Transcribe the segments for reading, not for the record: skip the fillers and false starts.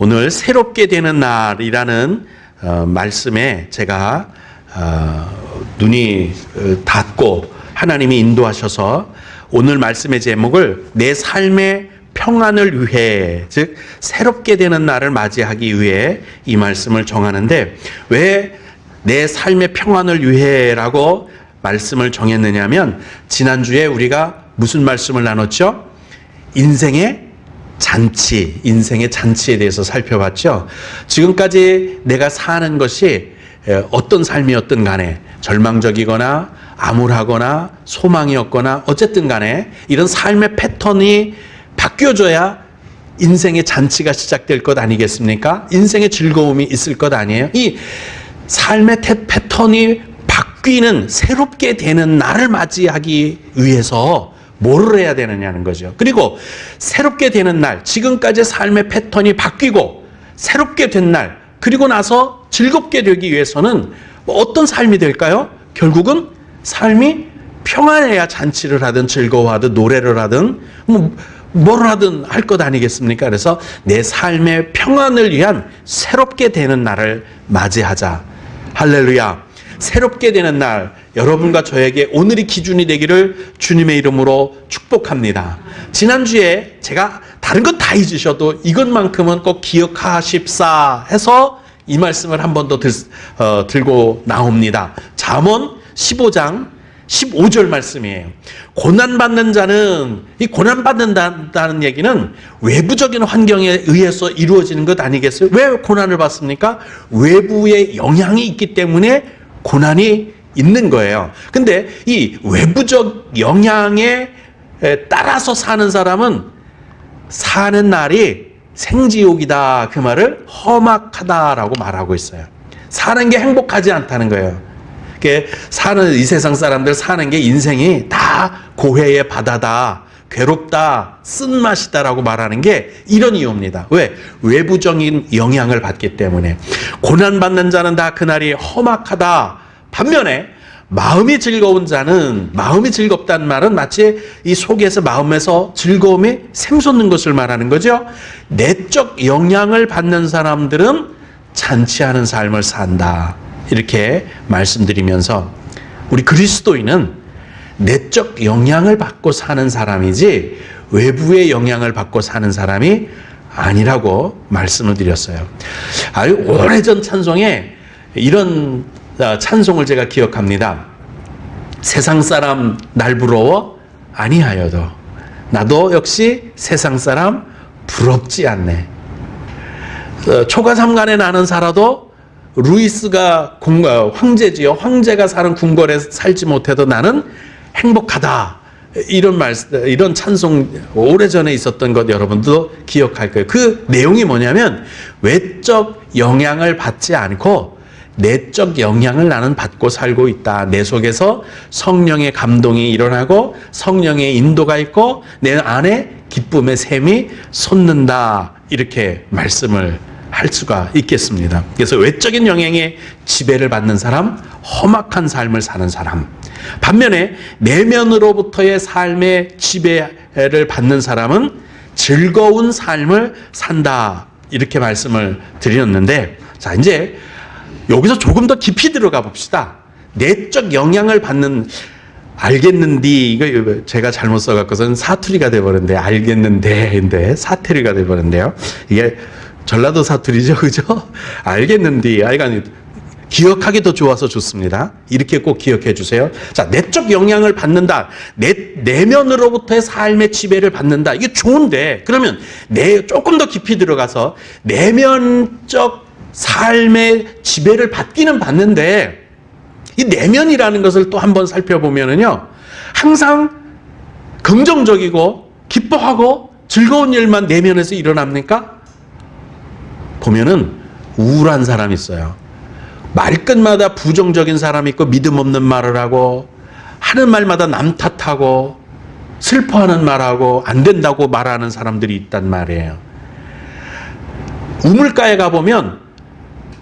오늘 새롭게 되는 날이라는 말씀에 제가 눈이 닫고 하나님이 인도하셔서 오늘 말씀의 제목을 내 삶의 평안을 위해, 즉 새롭게 되는 날을 맞이하기 위해 이 말씀을 정하는데, 왜 내 삶의 평안을 위해라고 말씀을 정했느냐면, 지난주에 우리가 무슨 말씀을 나눴죠? 인생의 잔치에 대해서 살펴봤죠. 지금까지 내가 사는 것이 어떤 삶이었든 간에 절망적이거나 암울하거나 소망이 없거나 어쨌든 간에 이런 삶의 패턴이 바뀌어져야 인생의 잔치가 시작될 것 아니겠습니까? 인생의 즐거움이 있을 것 아니에요? 이 삶의 패턴이 바뀌는, 새롭게 되는 날을 맞이하기 위해서 뭐를 해야 되느냐는 거죠. 그리고 새롭게 되는 날, 지금까지 삶의 패턴이 바뀌고 새롭게 된 날, 그리고 나서 즐겁게 되기 위해서는 어떤 삶이 될까요? 결국은 삶이 평안해야 잔치를 하든 즐거워하든 노래를 하든 뭘 하든 할 것 아니겠습니까? 그래서 내 삶의 평안을 위한 새롭게 되는 날을 맞이하자. 할렐루야. 새롭게 되는 날, 여러분과 저에게 오늘이 기준이 되기를 주님의 이름으로 축복합니다. 지난주에 제가 다른 건 다 잊으셔도 이것만큼은 꼭 기억하십사 해서 이 말씀을 한 번 더 들고 나옵니다. 잠언 15장 15절 말씀이에요. 고난받는 자는, 이 고난받는다는 얘기는 외부적인 환경에 의해서 이루어지는 것 아니겠어요? 왜 고난을 받습니까? 외부의 영향이 있기 때문에 고난이 있는 거예요. 근데 이 외부적 영향에 따라서 사는 사람은 사는 날이 생지옥이다, 그 말을 험악하다라고 말하고 있어요. 사는 게 행복하지 않다는 거예요. 사는 이 세상 사람들 사는 게 인생이 다 고해의 바다다, 괴롭다, 쓴맛이다라고 말하는 게 이런 이유입니다. 왜? 외부적인 영향을 받기 때문에. 고난받는 자는 다 그날이 험악하다. 반면에 마음이 즐거운 자는, 마음이 즐겁다는 말은 마치 이 속에서, 마음에서 즐거움이 샘솟는 것을 말하는 거죠. 내적 영향을 받는 사람들은 잔치하는 삶을 산다, 이렇게 말씀드리면서, 우리 그리스도인은 내적 영향을 받고 사는 사람이지 외부의 영향을 받고 사는 사람이 아니라고 말씀을 드렸어요. 오래전 찬송에 이런 찬송을 제가 기억합니다. 세상 사람 날 부러워 아니하여도 나도 역시 세상 사람 부럽지 않네. 초가삼간에 나는 살아도 루이스가 황제지요. 황제가 사는 궁궐에 살지 못해도 나는 행복하다. 이런 찬송 오래전에 있었던 것 여러분도 기억할 거예요. 그 내용이 뭐냐면, 외적 영향을 받지 않고 내적 영향을 나는 받고 살고 있다. 내 속에서 성령의 감동이 일어나고 성령의 인도가 있고 내 안에 기쁨의 샘이 솟는다. 이렇게 말씀을 할 수가 있겠습니다. 그래서 외적인 영향에 지배를 받는 사람, 험악한 삶을 사는 사람. 반면에 내면으로부터의 삶의 지배를 받는 사람은 즐거운 삶을 산다. 이렇게 말씀을 드렸는데, 자, 이제 여기서 조금 더 깊이 들어가 봅시다. 내적 영향을 받는, 알겠는디, 이거 제가 잘못 써갖고서는 사투리가 돼버렸는데, 알겠는데인데 사투리가 돼버렸는데요. 이게 전라도 사투리죠, 그죠? 알겠는디, 기억하기 더 좋아서 좋습니다. 이렇게 꼭 기억해 주세요. 자, 내적 영향을 받는다. 내면으로부터의 삶의 지배를 받는다. 이게 좋은데, 그러면 조금 더 깊이 들어가서 내면적 삶의 지배를 받기는 받는데, 이 내면이라는 것을 또 한번 살펴보면은요, 항상 긍정적이고 기뻐하고 즐거운 일만 내면에서 일어납니까? 보면은 우울한 사람이 있어요. 말끝마다 부정적인 사람이 있고, 믿음 없는 말을 하고, 하는 말마다 남 탓하고, 슬퍼하는 말하고, 안 된다고 말하는 사람들이 있단 말이에요. 우물가에 가보면,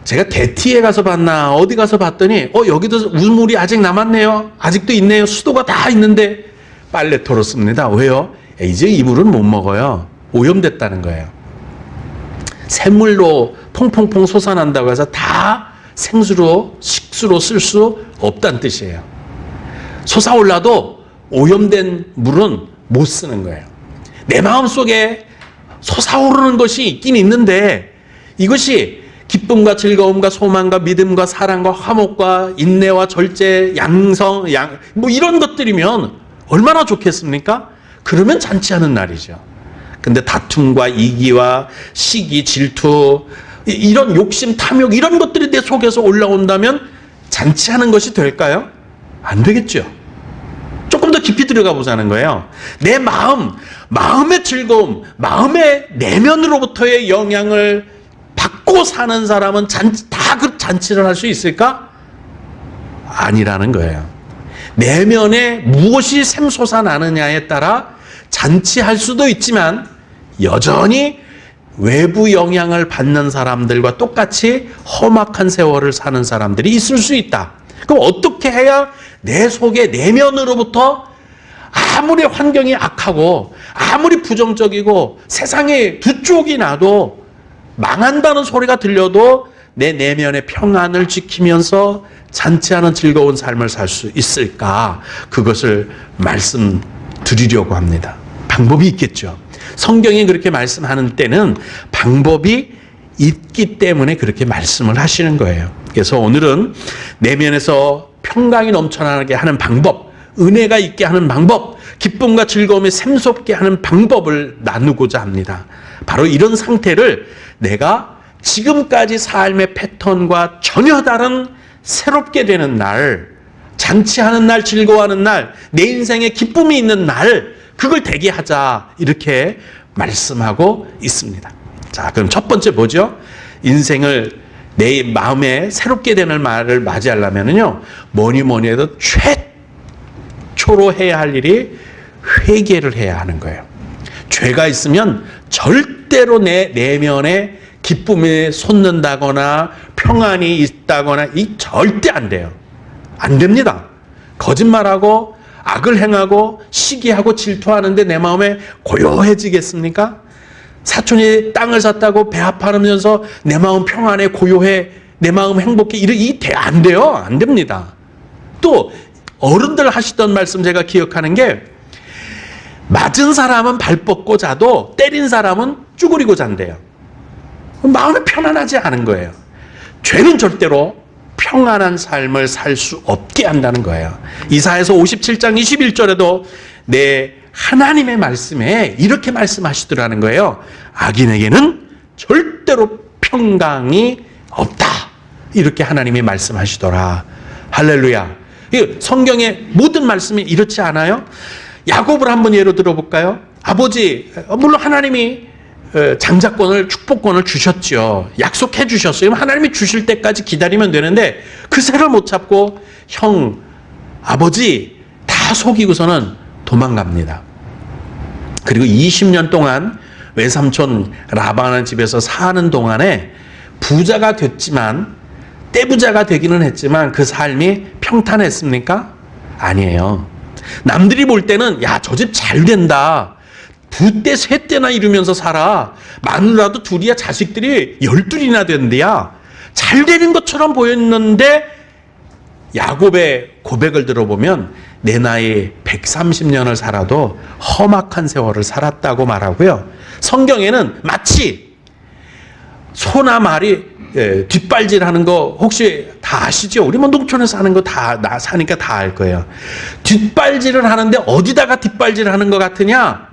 제가 대티에 가서 봤나 어디 가서 봤더니 여기도 우물이 아직 남았네요. 아직도 있네요. 수도가 다 있는데 빨래터로 씁니다. 왜요? 이제 이물은 못 먹어요. 오염됐다는 거예요. 샘물로 퐁퐁퐁 솟아난다고 해서 다 생수로 식수로 쓸 수 없다는 뜻이에요. 솟아올라도 오염된 물은 못 쓰는 거예요. 내 마음속에 솟아오르는 것이 있긴 있는데 이것이 기쁨과 즐거움과 소망과 믿음과 사랑과 화목과 인내와 절제, 양성, 뭐 이런 것들이면 얼마나 좋겠습니까? 그러면 잔치하는 날이죠. 근데 다툼과 이기와 시기, 질투, 이런 욕심, 탐욕 이런 것들이 내 속에서 올라온다면 잔치하는 것이 될까요? 안 되겠죠. 조금 더 깊이 들어가 보자는 거예요. 내 마음의 즐거움, 마음의 내면으로부터의 영향을 받고 사는 사람은 다 그 잔치를 할 수 있을까? 아니라는 거예요. 내면에 무엇이 샘솟아 나느냐에 따라 잔치할 수도 있지만 여전히 외부 영향을 받는 사람들과 똑같이 험악한 세월을 사는 사람들이 있을 수 있다. 그럼 어떻게 해야 내 속에 내면으로부터 아무리 환경이 악하고 아무리 부정적이고 세상에 두 쪽이 나도 망한다는 소리가 들려도 내 내면의 평안을 지키면서 잔치하는 즐거운 삶을 살 수 있을까? 그것을 말씀드리려고 합니다. 방법이 있겠죠. 성경이 그렇게 말씀하는 때는 방법이 있기 때문에 그렇게 말씀을 하시는 거예요. 그래서 오늘은 내면에서 평강이 넘쳐나게 하는 방법, 은혜가 있게 하는 방법, 기쁨과 즐거움이 샘솟게 하는 방법을 나누고자 합니다. 바로 이런 상태를 내가 지금까지 삶의 패턴과 전혀 다른 새롭게 되는 날, 잔치하는 날, 즐거워하는 날, 내 인생에 기쁨이 있는 날, 그걸 되게 하자 이렇게 말씀하고 있습니다. 자, 그럼 첫 번째 뭐죠? 인생을 내 마음에 새롭게 되는 날을 맞이하려면요, 뭐니 해도 최초로 해야 할 일이 회개를 해야 하는 거예요. 죄가 있으면 절대로 내 내면에 기쁨이 솟는다거나 평안이 있다거나 이 절대 안 돼요. 안 됩니다. 거짓말하고 악을 행하고 시기하고 질투하는데 내 마음에 고요해지겠습니까? 사촌이 땅을 샀다고 배 아파하면서 내 마음 평안해, 고요해, 내 마음 행복해, 안 돼요. 안 됩니다. 또 어른들 하시던 말씀 제가 기억하는 게, 맞은 사람은 발 뻗고 자도 때린 사람은 쭈그리고 잔대요. 마음이 편안하지 않은 거예요. 죄는 절대로 평안한 삶을 살 수 없게 한다는 거예요. 이사야서 57장 21절에도 내 하나님의 말씀에 이렇게 말씀하시더라는 거예요. 악인에게는 절대로 평강이 없다. 이렇게 하나님이 말씀하시더라. 할렐루야. 성경의 모든 말씀이 이렇지 않아요? 야곱을 한번 예로 들어볼까요? 아버지, 물론 하나님이 장자권을, 축복권을 주셨죠. 약속해 주셨어요. 하나님이 주실 때까지 기다리면 되는데 그새를 못 잡고 형, 아버지 다 속이고서는 도망갑니다. 그리고 20년 동안 외삼촌 라반의 집에서 사는 동안에 부자가 됐지만, 떼부자가 되기는 했지만 그 삶이 평탄했습니까? 아니에요. 남들이 볼 때는 야, 저 집 잘 된다. 두 대, 세 대나 이루면서 살아. 마누라도 둘이야, 자식들이 12이나 된대야. 잘 되는 것처럼 보였는데 야곱의 고백을 들어보면 내 나이 130년을 살아도 험악한 세월을 살았다고 말하고요. 성경에는 마치 소나 말이 뒷발질하는 거 혹시 다 아시죠? 우리 뭐 농촌에서 하는 거 나 사니까 다 알 거예요. 뒷발질을 하는데 어디다가 뒷발질을 하는 것 같으냐?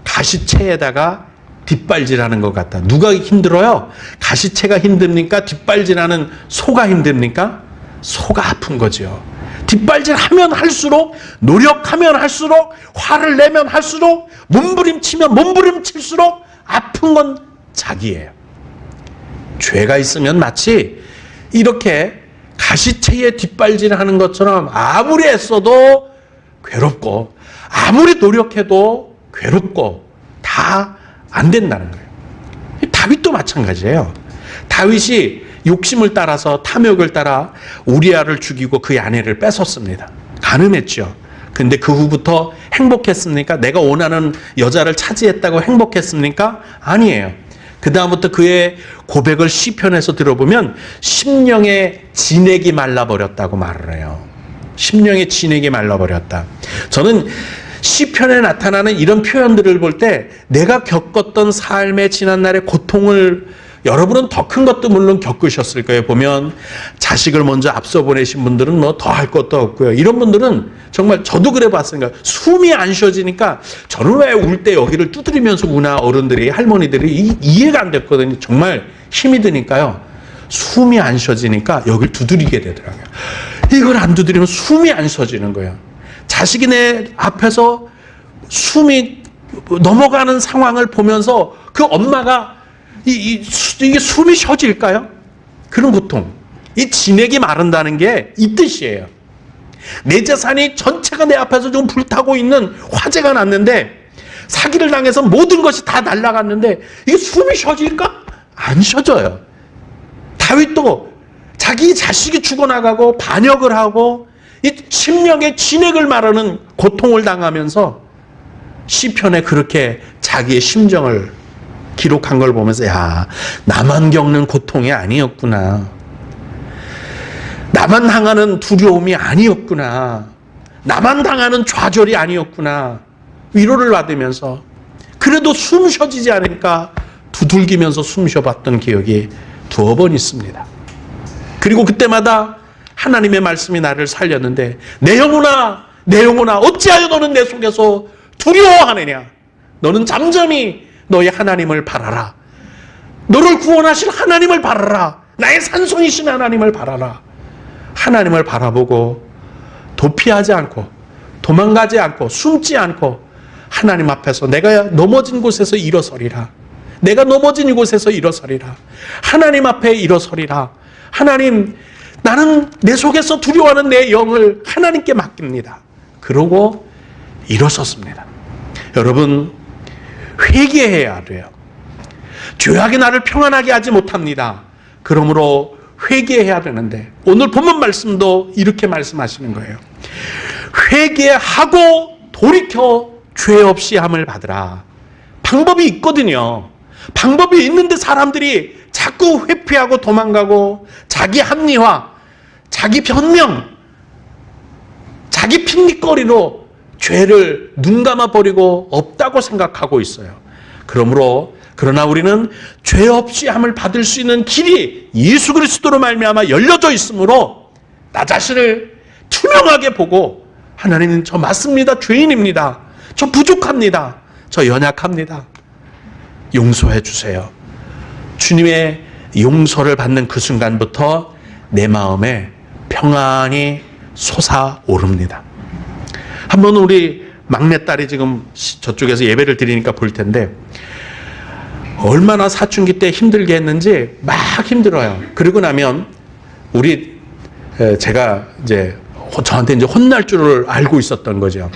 가시채에다가 뒷발질하는 것 같다. 누가 힘들어요? 가시채가 힘듭니까? 뒷발질하는 소가 힘듭니까? 소가 아픈 거죠. 뒷발질하면 할수록, 노력하면 할수록, 화를 내면 할수록, 몸부림치면 몸부림칠수록 아픈 건 자기예요. 죄가 있으면 마치 이렇게 가시채에 뒷발질하는 것처럼 아무리 애써도 괴롭고 아무리 노력해도 괴롭고 다 안 된다는 거예요. 다윗도 마찬가지예요. 다윗이 욕심을 따라서, 탐욕을 따라 우리아를 죽이고 그의 아내를 뺏었습니다. 가늠했죠. 근데 그 후부터 행복했습니까? 내가 원하는 여자를 차지했다고 행복했습니까? 아니에요. 그다음부터 그의 고백을 시편에서 들어보면 심령의 진액이 말라버렸다고 말을 해요. 심령의 진액이 말라버렸다. 저는 시편에 나타나는 이런 표현들을 볼 때 내가 겪었던 삶의 지난날의 고통을 여러분은 더 큰 것도 물론 겪으셨을 거예요. 보면 자식을 먼저 앞서 보내신 분들은 뭐 더 할 것도 없고요. 이런 분들은 정말 저도 그래 봤으니까 숨이 안 쉬어지니까 저는 왜 울 때 여기를 두드리면서 우나 어른들이 할머니들이 이해가 안 됐거든요. 정말 힘이 드니까요. 숨이 안 쉬어지니까 여기를 두드리게 되더라고요. 이걸 안 두드리면 숨이 안 쉬어지는 거예요. 자식이 내 앞에서 숨이 넘어가는 상황을 보면서 그 엄마가 이게 숨이 쉬어질까요? 그런 고통. 이 진액이 마른다는 게 이 뜻이에요. 내 재산이 전체가 내 앞에서 좀 불타고 있는 화재가 났는데 사기를 당해서 모든 것이 다 날아갔는데 이게 숨이 쉬어질까? 안 쉬어져요. 다윗도 자기 자식이 죽어나가고 반역을 하고 이 심령의 진액을 마르는 고통을 당하면서 시편에 그렇게 자기의 심정을 기록한 걸 보면서 야, 나만 겪는 고통이 아니었구나. 나만 당하는 두려움이 아니었구나. 나만 당하는 좌절이 아니었구나. 위로를 받으면서 그래도 숨 쉬어지지 않으니까 두들기면서 숨 쉬어봤던 기억이 2번 있습니다. 그리고 그때마다 하나님의 말씀이 나를 살렸는데 내 영혼아 내 영혼아 어찌하여 너는 내 속에서 두려워하느냐. 너는 잠잠히 너의 하나님을 바라라. 너를 구원하실 하나님을 바라라. 나의 산손이신 하나님을 바라라. 하나님을 바라보고 도피하지 않고 도망가지 않고 숨지 않고 하나님 앞에서 내가 넘어진 곳에서 일어서리라. 내가 넘어진 이곳에서 일어서리라. 하나님 앞에 일어서리라. 하나님, 나는 내 속에서 두려워하는 내 영을 하나님께 맡깁니다. 그러고 일어섰습니다. 여러분, 회개해야 돼요. 죄악이 나를 평안하게 하지 못합니다. 그러므로 회개해야 되는데 오늘 본문 말씀도 이렇게 말씀하시는 거예요. 회개하고 돌이켜 죄 없이 함을 받으라. 방법이 있거든요. 방법이 있는데 사람들이 자꾸 회피하고 도망가고 자기 합리화, 자기 변명, 자기 핑계거리로 죄를 눈 감아버리고 없다고 생각하고 있어요. 그러나 우리는 죄 없이 함을 받을 수 있는 길이 예수 그리스도로 말미암아 열려져 있으므로 나 자신을 투명하게 보고 하나님 저 맞습니다. 죄인입니다. 저 부족합니다. 저 연약합니다. 용서해 주세요. 주님의 용서를 받는 그 순간부터 내 마음에 평안이 솟아오릅니다. 한번 우리 막내딸이 지금 저쪽에서 예배를 드리니까 볼 텐데 얼마나 사춘기 때 힘들게 했는지 막 힘들어요. 그러고 나면 제가 이제 저한테 이제 혼날 줄을 알고 있었던 거죠.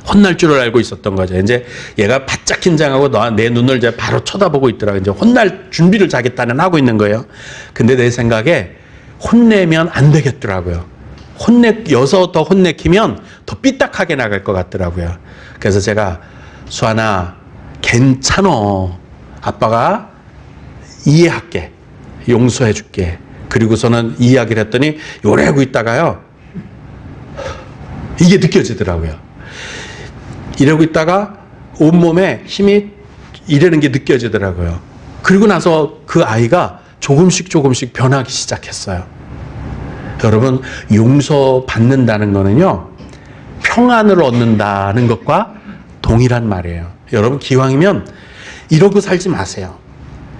혼날 줄을 알고 있었던 거죠. 이제 얘가 바짝 긴장하고 내 눈을 이제 바로 쳐다보고 있더라고요. 이제 혼날 준비를 자기 딴은 하고 있는 거예요. 근데 내 생각에 혼내면 안 되겠더라고요. 여서 더 혼내키면 더 삐딱하게 나갈 것 같더라고요. 그래서 제가 수아나 괜찮어. 아빠가 이해할게. 용서해 줄게. 그리고서는 이야기를 했더니 요래하고 있다가요. 이게 느껴지더라고요. 이러고 있다가 온몸에 힘이 이래는 게 느껴지더라고요. 그리고 나서 그 아이가 조금씩 변하기 시작했어요. 여러분, 용서받는다는 거는요, 평안을 얻는다는 것과 동일한 말이에요. 여러분, 기왕이면 이러고 살지 마세요.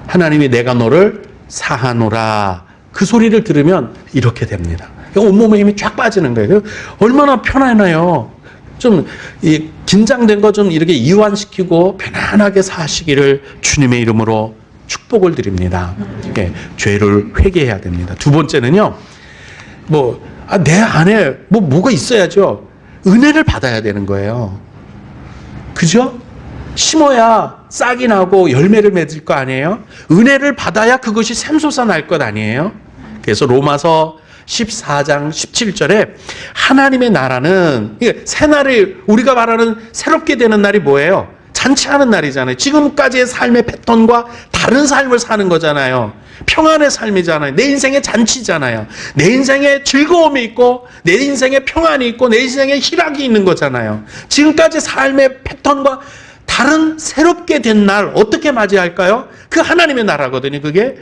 하나님이 내가 너를 사하노라. 그 소리를 들으면 이렇게 됩니다. 온몸에 힘이 쫙 빠지는 거예요. 얼마나 편안해요. 좀 긴장된 거 좀 이렇게 이완시키고 편안하게 사시기를 주님의 이름으로 축복을 드립니다. 죄를 회개해야 됩니다. 2번째는요. 내 안에 뭐가 있어야죠. 은혜를 받아야 되는 거예요. 그죠? 심어야 싹이 나고 열매를 맺을 거 아니에요? 은혜를 받아야 그것이 샘솟아 날 것 아니에요? 그래서 로마서 14장 17절에 하나님의 나라는 새날이 우리가 말하는 새롭게 되는 날이 뭐예요? 잔치하는 날이잖아요. 지금까지의 삶의 패턴과 다른 삶을 사는 거잖아요. 평안의 삶이잖아요. 내 인생의 잔치잖아요. 내 인생에 즐거움이 있고 내 인생에 평안이 있고 내 인생에 희락이 있는 거잖아요. 지금까지 삶의 패턴과 다른 새롭게 된 날 어떻게 맞이할까요? 그 하나님의 나라거든요. 그게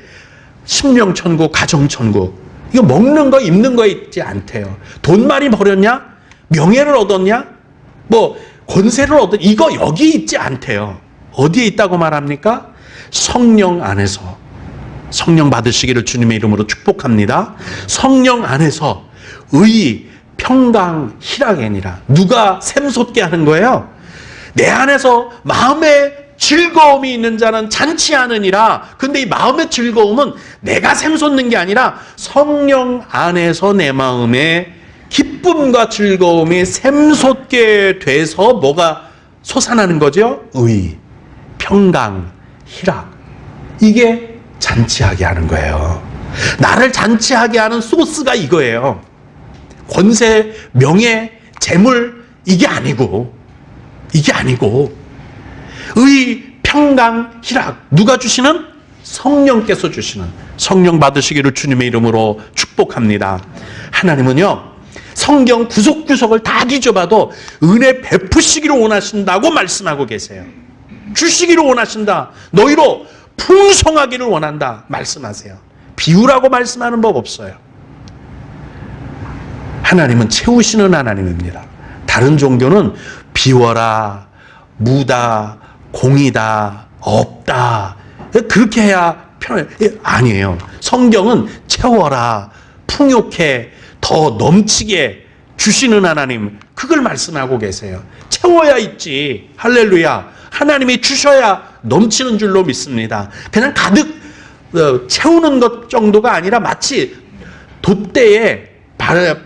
심령천국, 가정천국. 이거 먹는 거 입는 거에 있지 않대요. 돈 많이 벌었냐? 명예를 얻었냐? 뭐 권세를 얻었냐? 이거 여기 있지 않대요. 어디에 있다고 말합니까? 성령 안에서. 성령 받으시기를 주님의 이름으로 축복합니다. 성령 안에서 의, 평강, 희락이니라. 누가 샘솟게 하는 거예요? 내 안에서 마음에 즐거움이 있는 자는 잔치하느니라. 근데 이 마음의 즐거움은 내가 샘솟는 게 아니라 성령 안에서 내 마음에 기쁨과 즐거움이 샘솟게 돼서 뭐가 솟아나는 거죠? 의, 평강, 희락. 이게 잔치하게 하는 거예요. 나를 잔치하게 하는 소스가 이거예요. 권세, 명예, 재물 이게 아니고 의, 평강, 희락 누가 주시는? 성령께서 주시는. 성령 받으시기를 주님의 이름으로 축복합니다. 하나님은요 성경 구석구석을 다 뒤져봐도 은혜 베푸시기를 원하신다고 말씀하고 계세요. 주시기를 원하신다. 너희로 풍성하기를 원한다 말씀하세요. 비우라고 말씀하는 법 없어요. 하나님은 채우시는 하나님입니다. 다른 종교는 비워라, 무다, 공이다, 없다 그렇게 해야 편해. 아니에요. 성경은 채워라, 풍요케, 더 넘치게 주시는 하나님 그걸 말씀하고 계세요. 채워야 있지. 할렐루야. 하나님이 주셔야 넘치는 줄로 믿습니다. 그냥 가득 채우는 것 정도가 아니라 마치 돛대에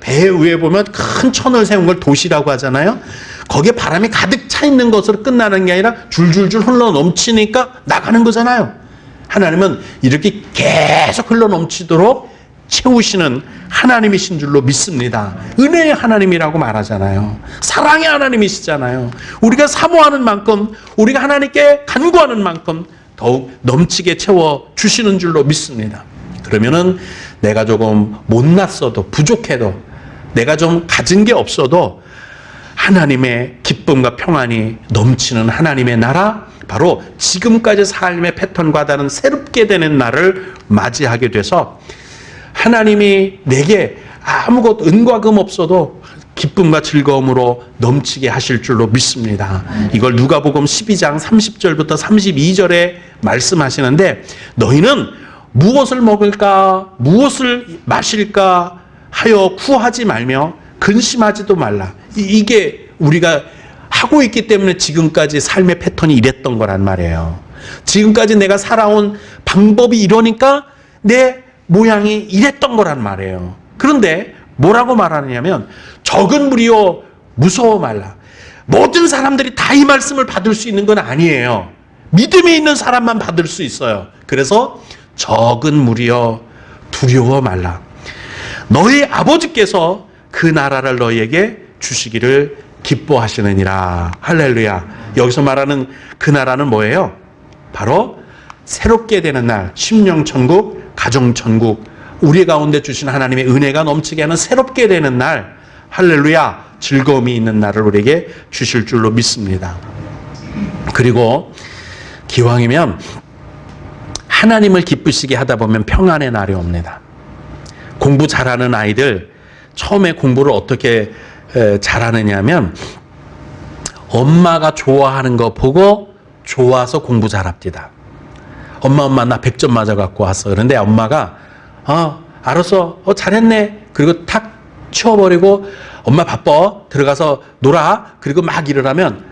배 위에 보면 큰 천을 세운 걸 돛이라고 하잖아요. 거기에 바람이 가득 차 있는 것으로 끝나는 게 아니라 줄줄줄 흘러 넘치니까 나가는 거잖아요. 하나님은 이렇게 계속 흘러 넘치도록 채우시는 하나님이신 줄로 믿습니다. 은혜의 하나님이라고 말하잖아요. 사랑의 하나님이시잖아요. 우리가 사모하는 만큼, 우리가 하나님께 간구하는 만큼 더욱 넘치게 채워주시는 줄로 믿습니다. 그러면은 내가 조금 못났어도, 부족해도, 내가 좀 가진 게 없어도 하나님의 기쁨과 평안이 넘치는 하나님의 나라, 바로 지금까지 삶의 패턴과 다른 새롭게 되는 날을 맞이하게 돼서 하나님이 내게 아무것도 은과 금 없어도 기쁨과 즐거움으로 넘치게 하실 줄로 믿습니다. 이걸 누가복음 12장 30절부터 32절에 말씀하시는데 너희는 무엇을 먹을까 무엇을 마실까 하여 구하지 말며 근심하지도 말라. 이게 우리가 하고 있기 때문에 지금까지 삶의 패턴이 이랬던 거란 말이에요. 지금까지 내가 살아온 방법이 이러니까 내 모양이 이랬던 거란 말이에요. 그런데 뭐라고 말하느냐면 적은 무리여 무서워 말라. 모든 사람들이 다 이 말씀을 받을 수 있는 건 아니에요. 믿음이 있는 사람만 받을 수 있어요. 그래서 적은 무리여 두려워 말라. 너희 아버지께서 그 나라를 너희에게 주시기를 기뻐하시느니라. 할렐루야. 여기서 말하는 그 나라는 뭐예요? 바로 새롭게 되는 날, 심령천국, 가정천국, 우리 가운데 주신 하나님의 은혜가 넘치게 하는 새롭게 되는 날, 할렐루야, 즐거움이 있는 날을 우리에게 주실 줄로 믿습니다. 그리고 기왕이면 하나님을 기쁘시게 하다 보면 평안의 날이 옵니다. 공부 잘하는 아이들 처음에 공부를 어떻게 잘하느냐면 엄마가 좋아하는 거 보고 좋아서 공부 잘합니다. 엄마 나 100점 맞아갖고 왔어. 그런데 엄마가 알았어, 잘했네. 그리고 탁 치워버리고 엄마 바빠 들어가서 놀아. 그리고 막 일을 하면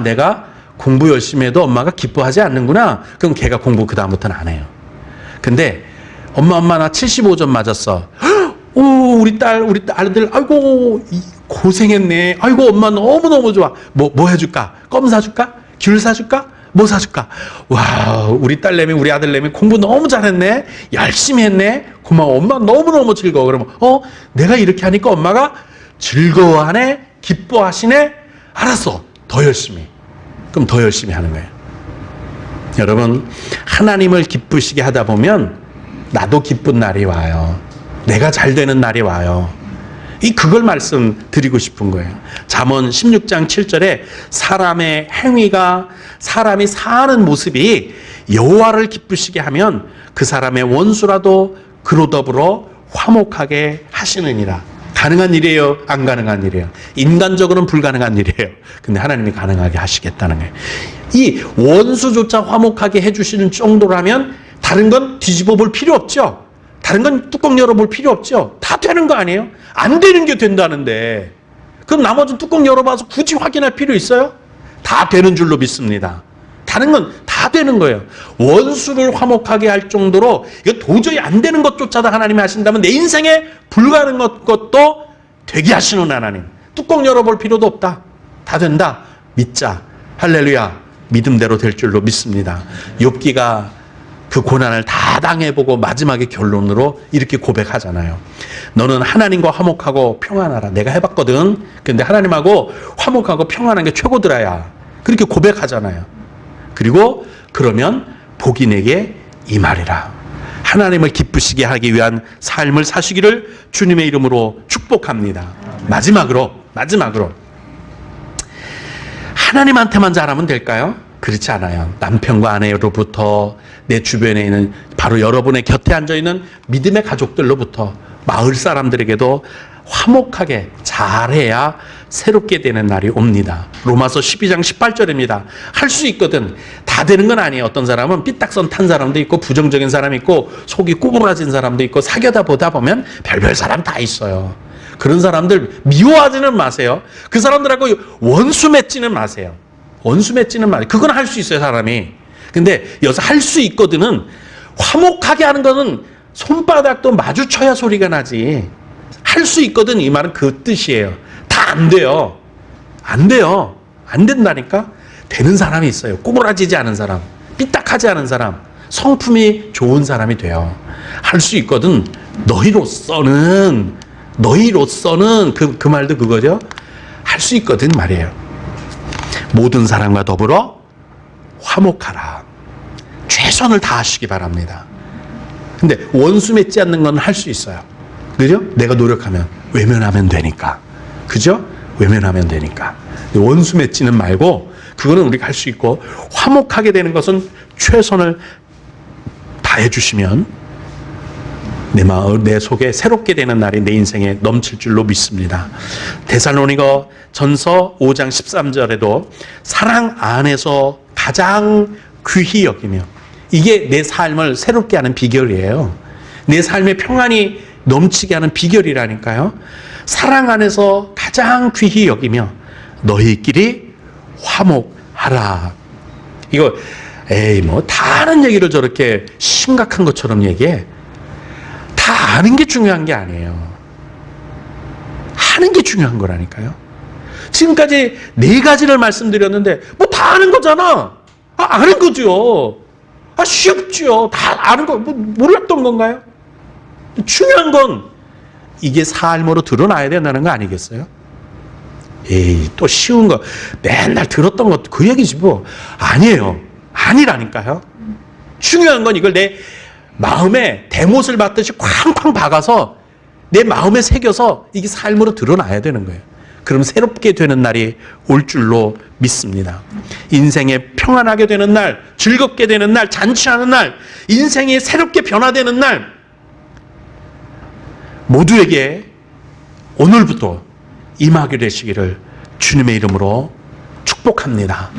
내가 공부 열심히 해도 엄마가 기뻐하지 않는구나. 그럼 걔가 공부 그 다음부터는 안 해요. 근데 엄마 나 75점 맞았어. 오, 우리 아들 아이고 고생했네. 아이고 엄마 너무너무 좋아. 뭐 해줄까? 껌 사줄까? 귤 사줄까? 뭐 사줄까? 와, 우리 딸내미 우리 아들내미 공부 너무 잘했네. 열심히 했네. 고마워. 엄마 너무너무 즐거워. 그러면 내가 이렇게 하니까 엄마가 즐거워하네. 기뻐하시네. 알았어. 더 열심히. 그럼 더 열심히 하는 거예요. 여러분, 하나님을 기쁘시게 하다 보면 나도 기쁜 날이 와요. 내가 잘 되는 날이 와요. 그걸 말씀드리고 싶은 거예요. 잠언 16장 7절에 사람의 행위가, 사람이 사는 모습이 여호와를 기쁘시게 하면 그 사람의 원수라도 그로 더불어 화목하게 하시느니라. 가능한 일이에요? 안 가능한 일이에요? 인간적으로는 불가능한 일이에요. 근데 하나님이 가능하게 하시겠다는 거예요. 이 원수조차 화목하게 해주시는 정도라면 다른 건 뒤집어 볼 필요 없죠. 다른 건 뚜껑 열어볼 필요 없죠. 다 되는 거 아니에요? 안 되는 게 된다는데 그럼 나머지는 뚜껑 열어봐서 굳이 확인할 필요 있어요? 다 되는 줄로 믿습니다. 다른 건 다 되는 거예요. 원수를 화목하게 할 정도로 이거 도저히 안 되는 것조차도 하나님이 하신다면 내 인생에 불가능한 것도 되게 하시는 하나님. 뚜껑 열어볼 필요도 없다. 다 된다. 믿자. 할렐루야. 믿음대로 될 줄로 믿습니다. 욥기가 그 고난을 다 당해보고 마지막에 결론으로 이렇게 고백하잖아요. 너는 하나님과 화목하고 평안하라. 내가 해봤거든. 근데 하나님하고 화목하고 평안한 게 최고더라야. 그렇게 고백하잖아요. 그리고 그러면 복이 내게 임하리라. 하나님을 기쁘시게 하기 위한 삶을 사시기를 주님의 이름으로 축복합니다. 마지막으로 하나님한테만 잘하면 될까요? 그렇지 않아요. 남편과 아내로부터, 내 주변에 있는 바로 여러분의 곁에 앉아있는 믿음의 가족들로부터, 마을 사람들에게도 화목하게 잘해야 새롭게 되는 날이 옵니다. 로마서 12장 18절입니다. 할 수 있거든. 다 되는 건 아니에요. 어떤 사람은 삐딱선 탄 사람도 있고 부정적인 사람이 있고 속이 꼬부라진 사람도 있고 사귀다 보다 보면 별별 사람 다 있어요. 그런 사람들 미워하지는 마세요. 그 사람들하고 원수 맺지는 마세요. 원수 맺지는 마세요. 그건 할 수 있어요, 사람이. 근데 여기서 할 수 있거든은 화목하게 하는 거는 손바닥도 마주쳐야 소리가 나지. 할 수 있거든 이 말은 그 뜻이에요. 다 안 돼요. 안 돼요. 안 된다니까. 되는 사람이 있어요. 꼬부라지지 않은 사람, 삐딱하지 않은 사람, 성품이 좋은 사람이 돼요. 할 수 있거든. 너희로서는 그 말도 그거죠. 할 수 있거든 말이에요. 모든 사람과 더불어 화목하라. 최선을 다하시기 바랍니다. 근데 원수 맺지 않는 건 할 수 있어요. 그죠? 내가 노력하면 외면하면 되니까. 그죠? 외면하면 되니까. 원수 맺지는 말고 그거는 우리가 할 수 있고, 화목하게 되는 것은 최선을 다해 주시면 내 속에 새롭게 되는 날이 내 인생에 넘칠 줄로 믿습니다. 데살로니가 전서 5장 13절에도 사랑 안에서 가장 귀히 여기며, 이게 내 삶을 새롭게 하는 비결이에요. 내 삶의 평안이 넘치게 하는 비결이라니까요. 사랑 안에서 가장 귀히 여기며 너희끼리 화목하라. 이거 다 아는 얘기를 저렇게 심각한 것처럼 얘기해. 다 아는 게 중요한 게 아니에요. 하는 게 중요한 거라니까요. 지금까지 4가지를 말씀드렸는데 다 아는 거잖아. 아는 거죠. 쉽죠. 다 아는 거 몰랐던 건가요? 중요한 건 이게 삶으로 드러나야 된다는 거 아니겠어요? 또 쉬운 거 맨날 들었던 것도 그 얘기지 뭐. 아니에요. 아니라니까요. 중요한 건 이걸 내 마음에 대못을 받듯이 쾅쾅 박아서 내 마음에 새겨서 이게 삶으로 드러나야 되는 거예요. 그럼 새롭게 되는 날이 올 줄로 믿습니다. 인생에 평안하게 되는 날, 즐겁게 되는 날, 잔치하는 날, 인생이 새롭게 변화되는 날, 모두에게 오늘부터 임하게 되시기를 주님의 이름으로 축복합니다.